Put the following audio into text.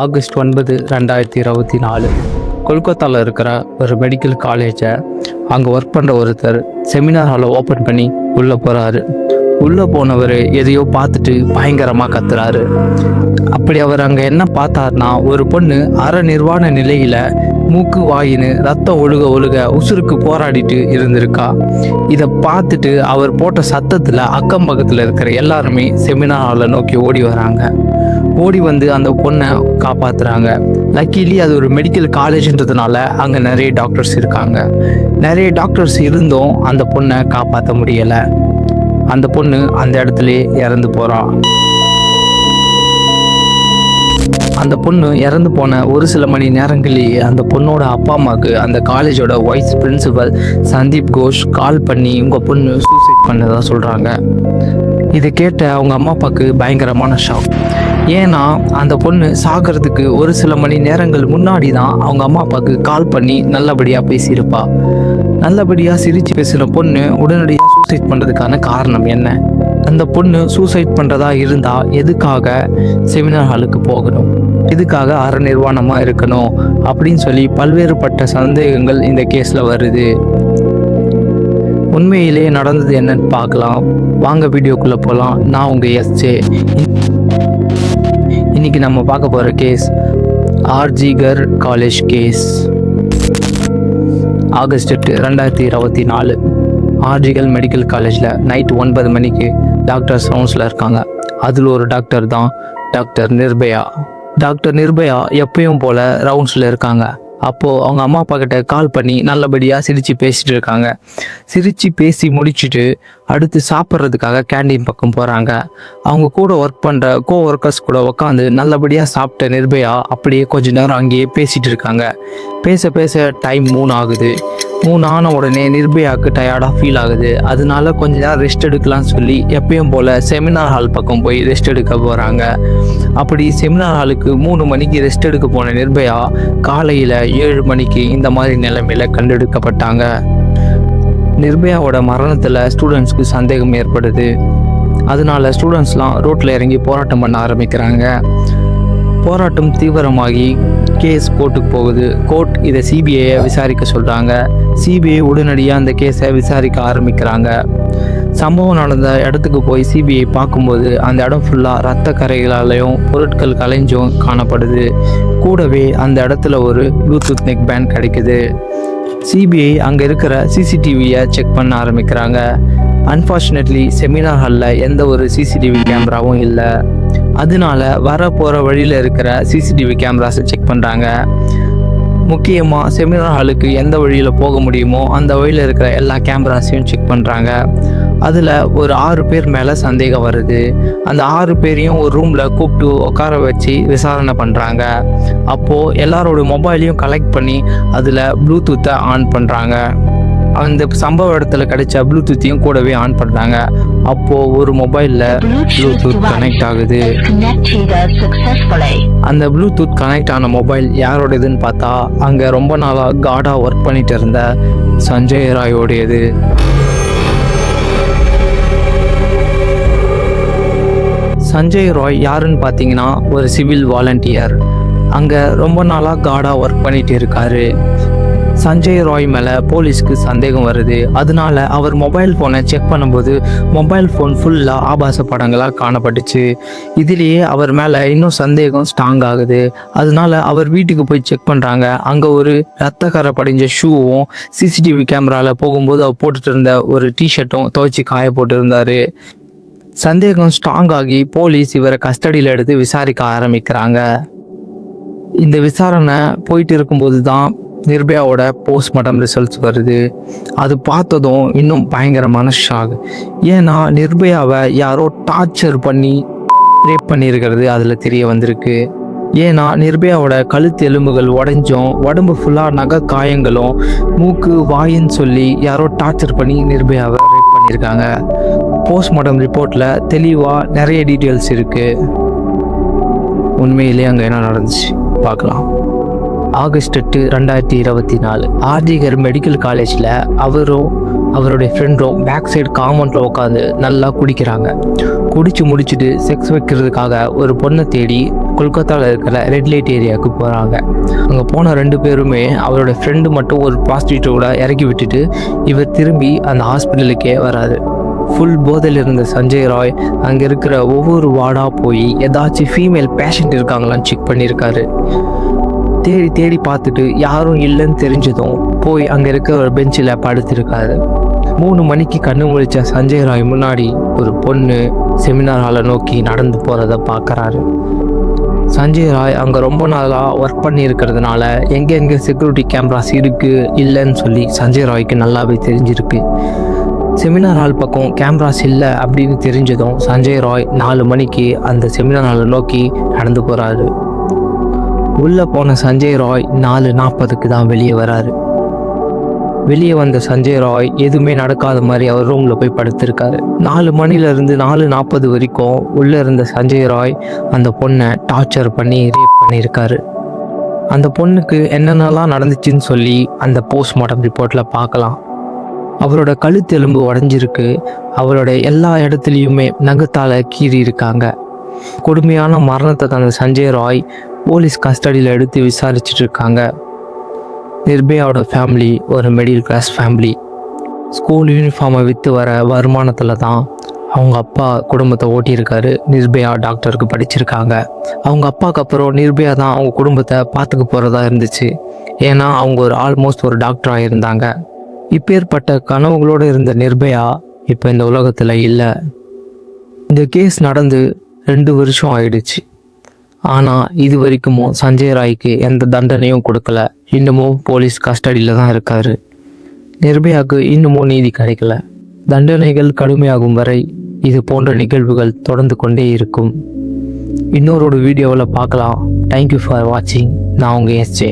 August 9, 2024 கொல்கத்தாவில் இருக்கிற ஒரு மெடிக்கல் காலேஜை அங்கே ஒர்க் பண்ணுற ஒருத்தர் செமினார் ஹாலை ஓப்பன் பண்ணி உள்ளே போகிறாரு. உள்ளே போனவர் எதையோ பார்த்துட்டு பயங்கரமாக கத்துறாரு. அப்படி அவர் அங்கே என்ன பார்த்தாருன்னா, ஒரு பொண்ணு அரை நிர்வாண நிலையில் மூக்கு வாயின்னு ரத்தம் ஒழுக உசுருக்கு போராடிட்டு இருந்திருக்கா. இதை பார்த்துட்டு அவர் போட்ட சத்தத்தில் அக்கம் பக்கத்தில் இருக்கிற எல்லாருமே செமினார் ஹாலை நோக்கி ஓடி வராங்க. ஓடி வந்து அந்த பொண்ணை காப்பாற்றுறாங்க. லக்கிலி அது ஒரு மெடிக்கல் காலேஜ்ன்றதுனால அங்கே நிறைய டாக்டர்ஸ் இருக்காங்க. நிறைய டாக்டர்ஸ் இருந்தும் அந்த பொண்ணை காப்பாற்ற முடியலை. அந்த பொண்ணு அந்த இடத்துலயே இறந்து போகிறான். அந்த பொண்ணு இறந்து போன ஒரு சில மணி நேரங்களிலேயே அந்த பொண்ணோட அப்பா அம்மாவுக்கு அந்த காலேஜோட வைஸ் பிரின்சிபல் சந்தீப் கோஷ் கால் பண்ணி உங்கள் பொண்ணு சூசைட் பண்ணதா சொல்கிறாங்க. இதை கேட்ட அவங்க அம்மா அப்பாவுக்கு பயங்கரமான ஷாக். ஏன்னா அந்த பொண்ணு சாகிறதுக்கு ஒரு சில மணி நேரங்கள் முன்னாடி தான் அவங்க அம்மா அப்பாவுக்கு கால் பண்ணி நல்லபடியாக பேசியிருப்பா. நல்லபடியாக சிரித்து பேசுகிற பொண்ணு உடனடியாக சூசைட் பண்ணுறதுக்கான காரணம் என்ன? அந்த பொண்ணு சூசைட் பண்ணுறதா இருந்தால் எதுக்காக செமினார் ஹாலுக்கு போகணும், எதுக்காக அரை நிர்வாணமாக இருக்கணும் அப்படின்னு சொல்லி பல்வேறுபட்ட சந்தேகங்கள் இந்த கேஸில் வருது. உண்மையிலேயே நடந்தது என்னன்னு பார்க்கலாம். வாங்க வீடியோக்குள்ளே போகலாம். நான் உங்கள் எஸ்ஜே. இன்னைக்கு நம்ம பார்க்க போகிற case RG Kar college case. August 8, 2024 RG Kar medical காலேஜில் நைட் 9 மணிக்கு டாக்டர்ஸ் ரவுண்ட்ஸில் இருக்காங்க. அதில் ஒரு டாக்டர் தான் டாக்டர் நிர்பயா. டாக்டர் நிர்பயா எப்பயும் போல் ரவுண்ட்ஸில் இருக்காங்க. அப்போது அவங்க அம்மா அப்பா கிட்ட கால் பண்ணி நல்லபடியாக சிரித்து பேசிகிட்டு இருக்காங்க. சிரித்து பேசி முடிச்சுட்டு அடுத்து சாப்பிட்றதுக்காக கேண்டீன் பக்கம் போகிறாங்க. அவங்க கூட ஒர்க் பண்ணுற ஒர்க்கர்ஸ் கூட உட்காந்து நல்லபடியாக சாப்பிட்ட நிர்பயா அப்படியே கொஞ்ச நேரம் அங்கேயே பேசிகிட்டு இருக்காங்க. பேச டைம் 3 ஆகுது. 3 ஆன உடனே நிர்பயாவுக்கு டயர்டாக ஃபீல் ஆகுது. அதனால கொஞ்ச நேரம் ரெஸ்ட் எடுக்கலாம்னு சொல்லி எப்பயும் போல் செமினார் ஹால் பக்கம் போய் ரெஸ்ட் எடுக்க போகிறாங்க. அப்படி செமினார் ஹாலுக்கு 3 மணிக்கு ரெஸ்ட் எடுக்க போன நிர்பயா காலையில் 7 மணிக்கு இந்த மாதிரி நிலைமையில் கண்டெடுக்கப்பட்டாங்க. நிர்பயாவோட மரணத்தில் ஸ்டூடெண்ட்ஸ்க்கு சந்தேகம் ஏற்படுது. அதனால ஸ்டூடெண்ட்ஸ்லாம் ரோட்டில் இறங்கி போராட்டம் பண்ண ஆரம்பிக்கிறாங்க. போராட்டம் தீவிரமாகி கேஸ் கோர்ட்டுக்கு போகுது. கோர்ட் இதை சிபிஐயை விசாரிக்க சொல்கிறாங்க. சிபிஐ உடனடியாக அந்த கேஸை விசாரிக்க ஆரம்பிக்கிறாங்க. சம்பவம் நடந்த இடத்துக்கு போய் சிபிஐ பார்க்கும்போது அந்த இடம் ஃபுல்லாக ரத்த கரைகளாலையும் பொருட்கள் கலைஞ்சும் காணப்படுது. கூடவே அந்த இடத்துல ஒரு ப்ளூடூத் நெக் பேண்ட் கிடைக்குது. சிபிஐ அங்கே இருக்கிற சிசிடிவியை செக் பண்ண ஆரம்பிக்கிறாங்க. அன்ஃபார்ச்சுனேட்லி செமினார் ஹாலில் எந்த ஒரு சிசிடிவி கேமராவும் இல்லை. அதனால போகிற வழியில் இருக்கிற சிசிடிவி கேமராஸை செக் பண்ணுறாங்க. முக்கியமாக செமினார் ஹாலுக்கு எந்த வழியில் போக முடியுமோ அந்த வழியில் இருக்கிற எல்லா கேமராஸையும் செக் பண்ணுறாங்க. அதில் ஒரு 6 பேர் மேலே சந்தேகம் வருது. அந்த 6 பேரையும் ஒரு ரூமில் கூப்பிட்டு உட்கார வச்சு விசாரணை பண்ணுறாங்க. அப்போது எல்லாரோட மொபைலையும் கலெக்ட் பண்ணி அதில் ப்ளூடூத்தை ஆன் பண்ணுறாங்க. அந்த சம்பவ இடத்துல கிடைச்ச ப்ளூடூத்தையும் கூடவே ஆன் பண்ணுறாங்க. அப்போது ஒரு மொபைலில் ப்ளூடூத் கனெக்ட் ஆகுது. அந்த ப்ளூடூத் கனெக்ட் ஆன மொபைல் யாரோடதுன்னு பார்த்தா அங்கே ரொம்ப நாளாக காடாக ஒர்க் பண்ணிட்டு இருந்த சஞ்சய் ராயோடையது. சஞ்சய் ராய் யாருன்னு பார்த்தீங்கன்னா ஒரு சிவில் வாலண்டியர். அங்கே ரொம்ப நாளாக காடாக ஒர்க் பண்ணிட்டு இருக்காரு. சஞ்சய் ராய் மேலே போலீஸ்க்கு சந்தேகம் வருது. அதனால அவர் மொபைல் ஃபோனை செக் பண்ணும்போது மொபைல் ஃபோன் ஃபுல்லாக ஆபாச படங்களாக காணப்பட்டுச்சு. இதுலேயே அவர் மேலே இன்னும் சந்தேகம் ஸ்ட்ராங் ஆகுது. அதனால அவர் வீட்டுக்கு போய் செக் பண்ணுறாங்க. அங்கே ஒரு ரத்தக்கரை படிஞ்ச ஷூவும் சிசிடிவி கேமராவில் போகும்போது அவர் போட்டுட்டு இருந்த ஒரு டிஷர்ட்டும் துவைச்சி காய போட்டு. சந்தேகம் ஸ்ட்ராங் ஆகி போலீஸ் இவரை கஸ்டடியில் எடுத்து விசாரிக்க ஆரம்பிக்கிறாங்க. இந்த விசாரணை போயிட்டு இருக்கும்போது தான் நிர்பயாவோட போஸ்ட்மார்ட்டம் ரிசல்ட்ஸ் வருது. அது பார்த்ததும் இன்னும் பயங்கரமான ஷாக். ஏன்னா நிர்பயாவை யாரோ டார்ச்சர் பண்ணி ரேப் பண்ணியிருக்கிறது அதில் தெரிய வந்திருக்கு. ஏன்னா நிர்பயாவோட கழுத்து எலும்புகள் உடைஞ்சும் உடம்பு ஃபுல்லாக நகை காயங்களும் மூக்கு வாயின்னு சொல்லி யாரோ டார்ச்சர் பண்ணி நிர்பயாவை ரேப் பண்ணியிருக்காங்க. போஸ்ட்மார்ட்டம் ரிப்போர்ட்டில் தெளிவாக நிறைய டீட்டெயில்ஸ் இருக்குது. உண்மையிலேயே அங்கே என்ன நடந்துச்சு பார்க்கலாம். ஆகஸ்ட் 8, 2024 ஆர்ஜிகர் மெடிக்கல் காலேஜில் அவரும் அவருடைய ஃப்ரெண்டும் பேக் சைடு காம்பவுண்டில் உட்காந்து நல்லா குடிக்கிறாங்க. குடிச்சு முடிச்சுட்டு செக்ஸ் வைக்கிறதுக்காக ஒரு பொண்ணை தேடி கொல்கத்தாவில் இருக்கிற ரெட் லைட் ஏரியாவுக்கு போகிறாங்க. அங்கே போன 2 பேருமே அவரோட ஃப்ரெண்டு மட்டும் ஒரு ப்ராஸ்டியூட்டோட இறக்கி விட்டுட்டு இவர் திரும்பி அந்த ஹாஸ்பிட்டலுக்கே வராரு. ஃபுல் போதையில் இருந்த சஞ்சய் ராய் அங்கே இருக்கிற ஒவ்வொரு வார்டாக போய் ஏதாச்சும் ஃபீமேல் பேஷண்ட் இருக்காங்களான்னு செக் பண்ணியிருக்காரு. தேடி தேடி பார்த்துட்டு யாரும் இல்லைன்னு தெரிஞ்சதும் போய் அங்கே இருக்கிற ஒரு பெஞ்சில் படுத்திருக்காரு. 3 மணிக்கு கண்ணு முழிச்ச சஞ்சய் ராய் முன்னாடி ஒரு பொண்ணு செமினார் ஹாலை நோக்கி நடந்து போகிறத பார்க்குறாரு. சஞ்சய் ராய் அங்கே ரொம்ப நாளாக ஒர்க் பண்ணி இருக்கிறதுனால எங்கெங்கே செக்யூரிட்டி கேமராஸ் இருக்குது இல்லைன்னு சொல்லி சஞ்சய் ராய்க்கு நல்லாவே தெரிஞ்சிருக்கு. செமினார் ஹால் பக்கம் கேமராஸ் இல்லை அப்படின்னு தெரிஞ்சதும் சஞ்சய் ராய் 4 மணிக்கு அந்த செமினார் ஹாலை நோக்கி நடந்து போகிறாரு. உள்ளே போன சஞ்சய் ராய் 4:40க்கு தான் வெளியே வராரு. வெளியே வந்த சஞ்சய் ராய் எதுவுமே நடக்காத மாதிரி அவர் ரூமில் போய் படுத்திருக்காரு. 4 மணிலேருந்து 4:40 வரைக்கும் உள்ளே இருந்த சஞ்சய் ராய் அந்த பொண்ணை டார்ச்சர் பண்ணி ரேப் பண்ணியிருக்காரு. அந்த பொண்ணுக்கு என்னென்னலாம் நடந்துச்சுன்னு சொல்லி அந்த போஸ்ட்மார்ட்டம் ரிப்போர்ட்டில் பார்க்கலாம். அவரோட கழுத்தெலும்பு உடஞ்சிருக்கு. அவரோட எல்லா இடத்துலையுமே நகத்தால் கீறி இருக்காங்க. கொடுமையான மரணத்தை தந்த சஞ்சய் ராய் போலீஸ் கஸ்டடியில் எடுத்து விசாரிச்சுட்டு இருக்காங்க. நிர்பயாவோட ஃபேமிலி ஒரு மிடில் கிளாஸ் ஃபேமிலி. ஸ்கூல் யூனிஃபார்மை விற்று வர வருமானத்தில் தான் அவங்க அப்பா குடும்பத்தை ஓட்டியிருக்காரு. நிர்பயா டாக்டருக்கு படிச்சிருக்காங்க. அவங்க அப்பாவுக்கு அப்புறம் நிர்பயா தான் அவங்க குடும்பத்தை பார்த்துக்க போகிறதா இருந்துச்சு. ஏன்னா அவங்க ஆல்மோஸ்ட் ஒரு டாக்டராக இருந்தாங்க. இப்பேற்பட்ட கனவுகளோடு இருந்த நிர்பயா இப்போ இந்த உலகத்தில் இல்லை. இந்த கேஸ் நடந்து 2 வருஷம் ஆயிடுச்சு. ஆனால் இது வரைக்கும் சஞ்சய் ராய்க்கு எந்த தண்டனையும் கொடுக்கல. இன்னமும் போலீஸ் கஸ்டடியில் தான் இருக்காரு. நிர்பயாவுக்கு இன்னமும் நீதி கிடைக்கல. தண்டனைகள் கடுமையாகும் வரை இது போன்ற நிகழ்வுகள் தொடர்ந்து கொண்டே இருக்கும். இன்னொரு வீடியோவில் பார்க்கலாம். தேங்க்யூ ஃபார் வாட்சிங். நான் உங்கள் SJ.